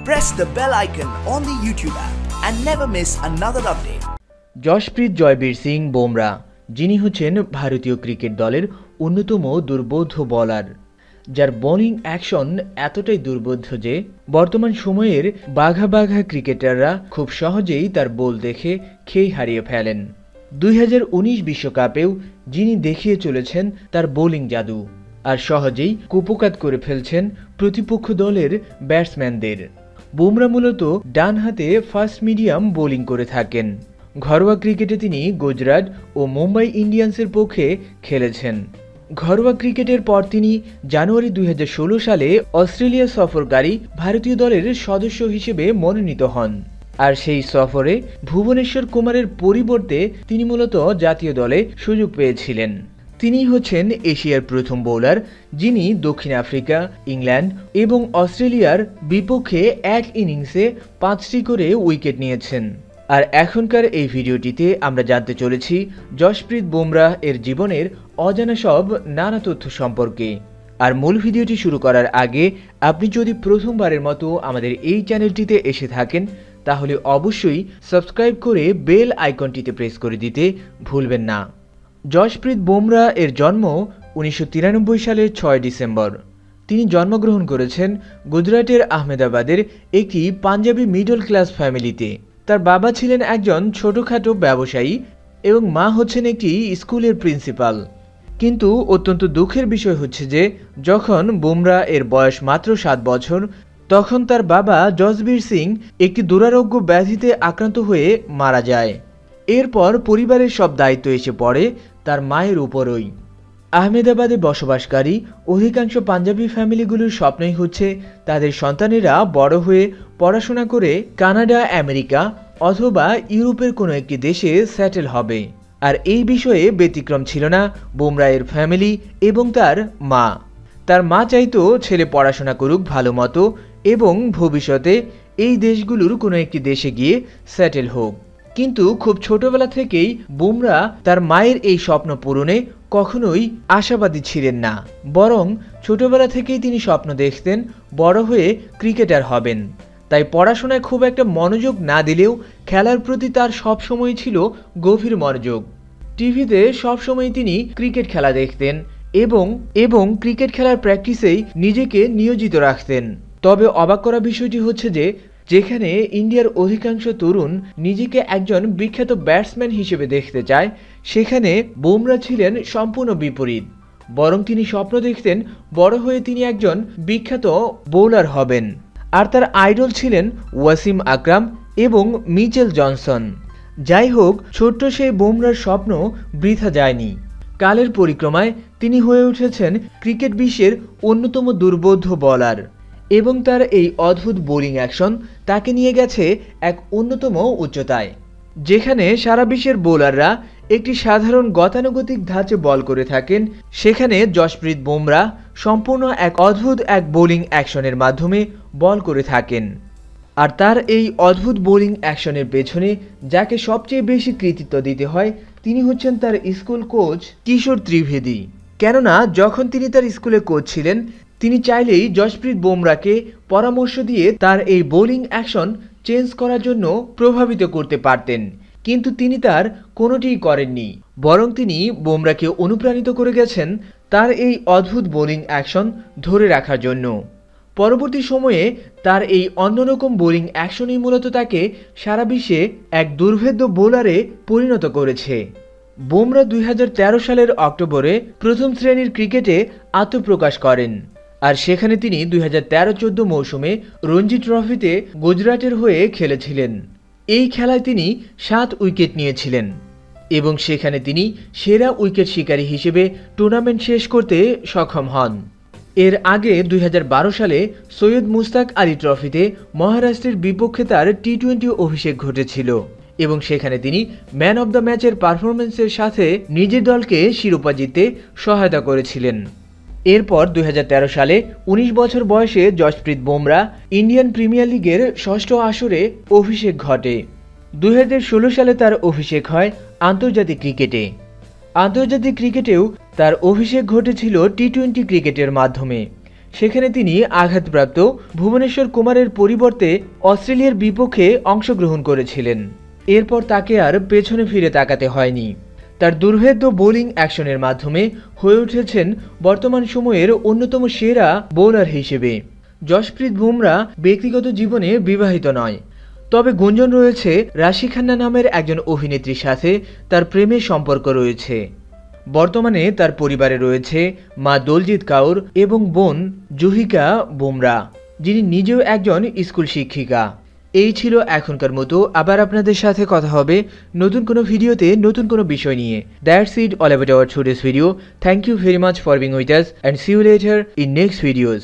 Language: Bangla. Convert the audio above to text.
press the bell icon on the YouTube app and never miss another update. Jasprit Joybir Singh Bumrah যিনি হচ্ছেন ভারতীয় ক্রিকেট দলের অন্যতম দুর্বোধ্য বোলার, যার বোলিং অ্যাকশন এতটাই দুর্বোধ্য যে বর্তমান সময়ের বাঘা বাঘা ক্রিকেটাররা খুব সহজেই তার বোল দেখে খেই হারিয়ে ফেলেন। 2019 বিশ্বকাপেও যিনি দেখিয়ে চলেছেন তার বোলিং জাদু, আর সহজেই কুপোকাত করে ফেলছেন প্রতিপক্ষ দলের ব্যাটসম্যানদের। বুমরা মূলত ডান হাতে ফাস্ট মিডিয়াম বোলিং করে থাকেন। ঘরোয়া ক্রিকেটে তিনি গুজরাট ও মুম্বাই ইন্ডিয়ান্সের পক্ষে খেলেছেন। ঘরোয়া ক্রিকেটের পর তিনি জানুয়ারি 2016 সালে অস্ট্রেলিয়া সফরকারী ভারতীয় দলের সদস্য হিসেবে মনোনীত হন, আর সেই সফরে ভুবনেশ্বর কুমারের পরিবর্তে তিনি মূলত জাতীয় দলে সুযোগ পেয়েছিলেন। তিনি হচ্ছেন এশিয়ার প্রথম বোলার যিনি দক্ষিণ আফ্রিকা, ইংল্যান্ড এবং অস্ট্রেলিয়ার বিপক্ষে এক ইনিংসে 5টি করে উইকেট নিয়েছেন। আর এখনকার এই ভিডিওটিতে আমরা জানতে চলেছি জসপ্রীত বুমরাহ এর জীবনের অজানা সব নানা তথ্য সম্পর্কে। আর মূল ভিডিওটি শুরু করার আগে আপনি যদি প্রথমবারের মতো আমাদের এই চ্যানেলটিতে এসে থাকেন তাহলে অবশ্যই সাবস্ক্রাইব করে বেল আইকনটিতে প্রেস করে দিতে ভুলবেন না। জসপ্রীত বুমরাহ এর জন্ম 1993 সালের 6 ডিসেম্বর। তিনি জন্মগ্রহণ করেছেন গুজরাটের আহমেদাবাদের একটি পাঞ্জাবি মিডল ক্লাস ফ্যামিলিতে। তার বাবা ছিলেন একজন ছোটখাটো ব্যবসায়ী এবং মা হচ্ছেন একটি স্কুলের প্রিন্সিপাল। কিন্তু অত্যন্ত দুঃখের বিষয় হচ্ছে যে যখন বুমরাহ এর বয়স মাত্র 7 বছর তখন তার বাবা জসবীর সিং একটি দুরারোগ্য ব্যাধিতে আক্রান্ত হয়ে মারা যায়। এরপর পরিবারের সব দায়িত্ব এসে পড়ে তার মায়ের উপরই। আহমেদাবাদে বসবাসকারী অধিকাংশ পাঞ্জাবি ফ্যামিলিগুলোর স্বপ্নই হচ্ছে তাদের সন্তানেরা বড় হয়ে পড়াশোনা করে কানাডা, আমেরিকা অথবা ইউরোপের কোনো একটি দেশে সেটেল হবে। আর এই বিষয়ে ব্যতিক্রম ছিল না বুমরাহের ফ্যামিলি এবং তার মা। তার মা চাইতো ছেলে পড়াশোনা করুক ভালো মতো এবং ভবিষ্যতে এই দেশগুলোর কোনো একটি দেশে গিয়ে সেটেল হোক। কিন্তু খুব ছোটবেলা থেকেই বুমরাহ তার মায়ের এই স্বপ্ন পূরণে কখনোই আশাবাদী ছিলেন না, বরং ছোটবেলা থেকেই তিনি স্বপ্ন দেখতেন বড় হয়ে ক্রিকেটার হবেন। তাই পড়াশোনায় খুব একটা মনোযোগ না দিলেও খেলার প্রতি তার সবসময় ছিল গভীর মনোযোগ। টিভিতে সবসময় তিনি ক্রিকেট খেলা দেখতেন এবং ক্রিকেট খেলার প্র্যাকটিসেই নিজেকে নিয়োজিত রাখতেন। তবে অবাক করা বিষয়টি হচ্ছে যে যেখানে ইন্ডিয়ার অধিকাংশ তরুণ নিজেকে একজন বিখ্যাত ব্যাটসম্যান হিসেবে দেখতে চায়, সেখানে বুমরাহ ছিলেন সম্পূর্ণ বিপরীত। বরং তিনি স্বপ্ন দেখতেন বড় হয়ে তিনি একজন বিখ্যাত বোলার হবেন। আর তার আইডল ছিলেন ওয়াসিম আকরাম এবং মিচেল জনসন। যাই হোক, ছোট্ট সেই বুমরাহর স্বপ্ন বৃথা যায়নি। কালের পরিক্রমায় তিনি হয়ে উঠেছেন ক্রিকেট বিশ্বের অন্যতম দুর্বোধ্য বোলার এবং তার এই অদ্ভুত বোলিং অ্যাকশন তাকে নিয়ে গেছে এক অন্যতম উচ্চতায়। যেখানে সারা বিশ্বের বোলাররা একটি সাধারণ গতানুগতিক ধাঁচে বল করে থাকেন, সেখানে জসপ্রীত বুমরাহ সম্পূর্ণ এক অদ্ভুত এক বোলিং অ্যাকশনের মাধ্যমে বল করে থাকেন। আর তার এই অদ্ভুত বোলিং অ্যাকশনের পেছনে যাকে সবচেয়ে বেশি কৃতিত্ব দিতে হয় তিনি হচ্ছেন তার স্কুল কোচ কিশোর ত্রিবেদী। কেননা যখন তিনি তার স্কুলে কোচ ছিলেন তিনি চাইলেই জসপ্রীত বুমরাহকে পরামর্শ দিয়ে তার এই বোলিং অ্যাকশন চেঞ্জ করার জন্য প্রভাবিত করতে পারতেন, কিন্তু তিনি তার কোনোটিই করেননি। বরং তিনি বুমরাহকে অনুপ্রাণিত করে গেছেন তার এই অদ্ভুত বোলিং অ্যাকশন ধরে রাখার জন্য। পরবর্তী সময়ে তার এই অন্যরকম বোলিং অ্যাকশনই মূলত তাকে সারা বিশ্বে এক দুর্ভেদ্য বোলারে পরিণত করেছে। বুমরাহ 2013 সালের অক্টোবরে প্রথম শ্রেণীর ক্রিকেটে আত্মপ্রকাশ করেন, আর সেখানে তিনি 2013-14 মৌসুমে রঞ্জি ট্রফিতে গুজরাটের হয়ে খেলেছিলেন। এই খেলায় তিনি 7 উইকেট নিয়েছিলেন এবং সেখানে তিনি সেরা উইকেট শিকারী হিসেবে টুর্নামেন্ট শেষ করতে সক্ষম হন। এর আগে 2012 সালে সৈয়দ মুশতাক আলী ট্রফিতে মহারাষ্ট্রের বিপক্ষে তার টি-20 অভিষেক ঘটেছিল এবং সেখানে তিনি ম্যান অব দ্য ম্যাচের পারফরম্যান্সের সাথে নিজের দলকে শিরোপা জিততে সহায়তা করেছিলেন। এরপর 2013 সালে 19 বছর বয়সে জসপ্রীত বুমরাহ ইন্ডিয়ান প্রিমিয়ার লিগের 6ষ্ঠ আসরে অভিষেক ঘটে। 2016 সালে তার অভিষেক হয় আন্তর্জাতিক ক্রিকেটে। আন্তর্জাতিক ক্রিকেটেও তার অভিষেক ঘটেছিল টি-20 ক্রিকেটের মাধ্যমে। সেখানে তিনি আঘাতপ্রাপ্ত ভুবনেশ্বর কুমারের পরিবর্তে অস্ট্রেলিয়ার বিপক্ষে অংশগ্রহণ করেছিলেন। এরপর তাকে আর পেছনে ফিরে তাকাতে হয়নি। তার দুর্ভেদ্য বোলিং অ্যাকশনের মাধ্যমে হয়ে উঠেছেন বর্তমান সময়ের অন্যতম সেরা বোলার হিসেবে। জসপ্রীত বুমরাহ ব্যক্তিগত জীবনে বিবাহিত নয়, তবে গুঞ্জন রয়েছে রাশি খান্না নামের একজন অভিনেত্রীর সাথে তার প্রেমের সম্পর্ক রয়েছে। বর্তমানে তার পরিবারে রয়েছে মা দলজিৎ কাউর এবং বোন জুহিকা বুমরাহ, যিনি নিজেও একজন স্কুল শিক্ষিকা। এই ছিল এখনকার মতো, আবার আপনাদের সাথে কথা হবে নতুন কোনো ভিডিওতে নতুন কোনো বিষয় নিয়ে। That's it all about our today's video. Thank you very much for being with us and see you later in next videos.